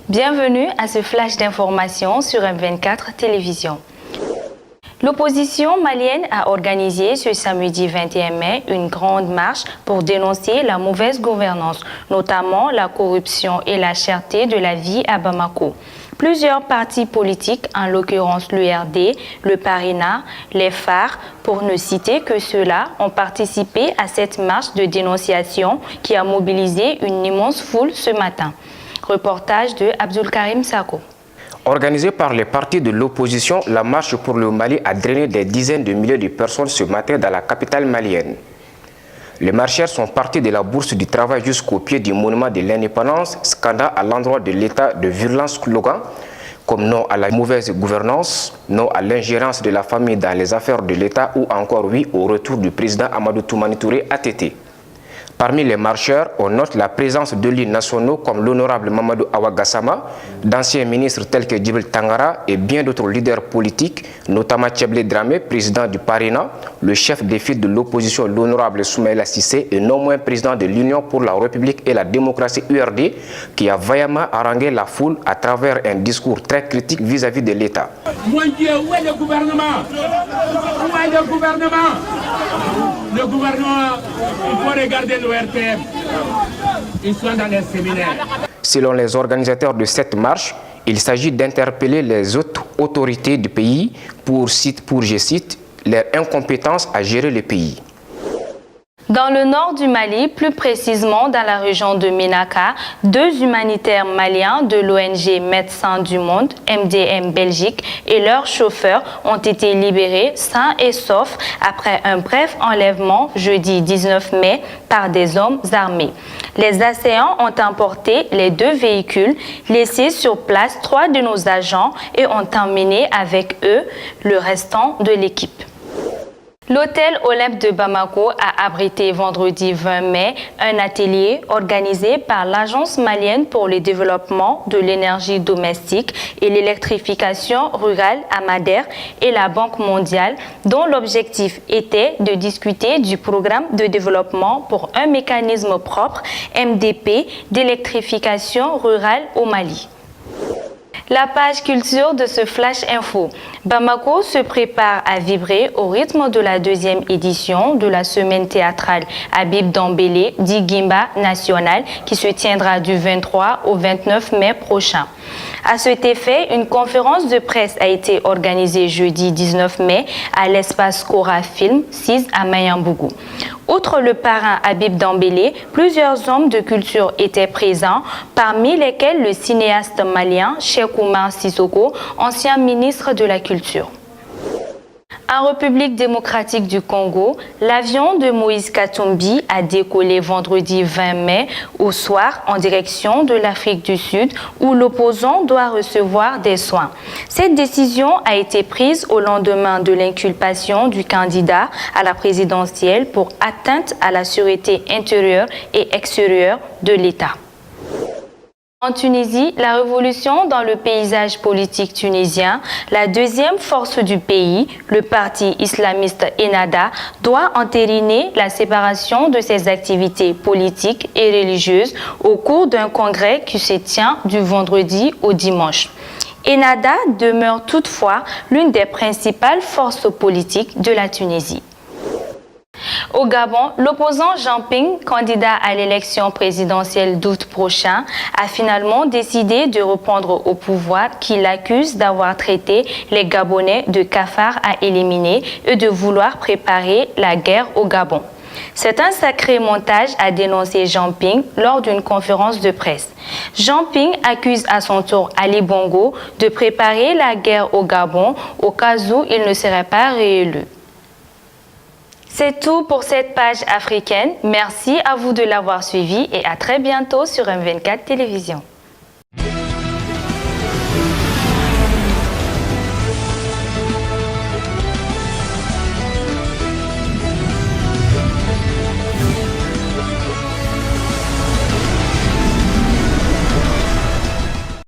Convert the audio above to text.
Bienvenue à ce flash d'information sur M24 Télévision. L'opposition malienne a organisé ce samedi 21 mai une grande marche pour dénoncer la mauvaise gouvernance, notamment la corruption et la cherté de la vie à Bamako. Plusieurs partis politiques, en l'occurrence l'URD, le Parina, les Phares, pour ne citer que ceux-là, ont participé à cette marche de dénonciation qui a mobilisé une immense foule ce matin. Reportage de Abdul Karim Sako. Organisée par les partis de l'opposition, la marche pour le Mali a drainé des dizaines de milliers de personnes ce matin dans la capitale malienne. Les marcheurs sont partis de la Bourse du Travail jusqu'au pied du monument de l'indépendance, scandant à l'endroit de l'état de virulence slogan comme non à la mauvaise gouvernance, non à l'ingérence de la famille dans les affaires de l'État ou encore oui au retour du président Amadou Toumani Touré ATT. Parmi les marcheurs, on note la présence de leaders nationaux comme l'honorable Mamadou Awa Gassama, d'anciens ministres tels que Djibril Tangara et bien d'autres leaders politiques, notamment Tcheblé Dramé, président du Parina, le chef des files de l'opposition, l'honorable Soumaïla Sissé et non moins président de l'Union pour la République et la démocratie URD, qui a vaillamment harangué la foule à travers un discours très critique vis-à-vis de l'État. Mon Dieu, où est le gouvernement? Où est le gouvernement? Le gouvernement, il faut regarder l'ORTF. Ils sont dans les séminaires. Selon les organisateurs de cette marche, il s'agit d'interpeller les autres autorités du pays pour, je cite, leur incompétence à gérer le pays. Dans le nord du Mali, plus précisément dans la région de Ménaka, deux humanitaires maliens de l'ONG Médecins du Monde, MDM Belgique, et leurs chauffeurs ont été libérés sains et saufs après un bref enlèvement jeudi 19 mai par des hommes armés. Les assaillants ont emporté les deux véhicules, laissé sur place 3 de nos agents et ont emmené avec eux le restant de l'équipe. L'hôtel Olympe de Bamako a abrité vendredi 20 mai un atelier organisé par l'Agence malienne pour le développement de l'énergie domestique et l'électrification rurale AMADER et la Banque mondiale, dont l'objectif était de discuter du programme de développement pour un mécanisme propre MDP d'électrification rurale au Mali. La page culture de ce Flash Info. Bamako se prépare à vibrer au rythme de la 2e édition de la semaine théâtrale Habib Dambélé dit Gimba National qui se tiendra du 23 au 29 mai prochain. À cet effet, une conférence de presse a été organisée jeudi 19 mai à l'espace Cora Film 6 à Mayambougou. Outre le parrain Habib Dambélé, plusieurs hommes de culture étaient présents, parmi lesquels le cinéaste malien Cheikh Oumar Sissoko, ancien ministre de la Culture. En République démocratique du Congo, l'avion de Moïse Katumbi a décollé vendredi 20 mai au soir en direction de l'Afrique du Sud où l'opposant doit recevoir des soins. Cette décision a été prise au lendemain de l'inculpation du candidat à la présidentielle pour atteinte à la sûreté intérieure et extérieure de l'État. En Tunisie, la révolution dans le paysage politique tunisien, la deuxième force du pays, le parti islamiste Ennahda, doit entériner la séparation de ses activités politiques et religieuses au cours d'un congrès qui se tient du vendredi au dimanche. Ennahda demeure toutefois l'une des principales forces politiques de la Tunisie. Au Gabon, l'opposant Jean Ping, candidat à l'élection présidentielle d'août prochain, a finalement décidé de reprendre au pouvoir qui l'accuse d'avoir traité les Gabonais de cafards à éliminer et de vouloir préparer la guerre au Gabon. C'est un sacré montage, a dénoncé Jean Ping lors d'une conférence de presse. Jean Ping accuse à son tour Ali Bongo de préparer la guerre au Gabon au cas où il ne serait pas réélu. C'est tout pour cette page africaine. Merci à vous de l'avoir suivi et à très bientôt sur M24 Télévision.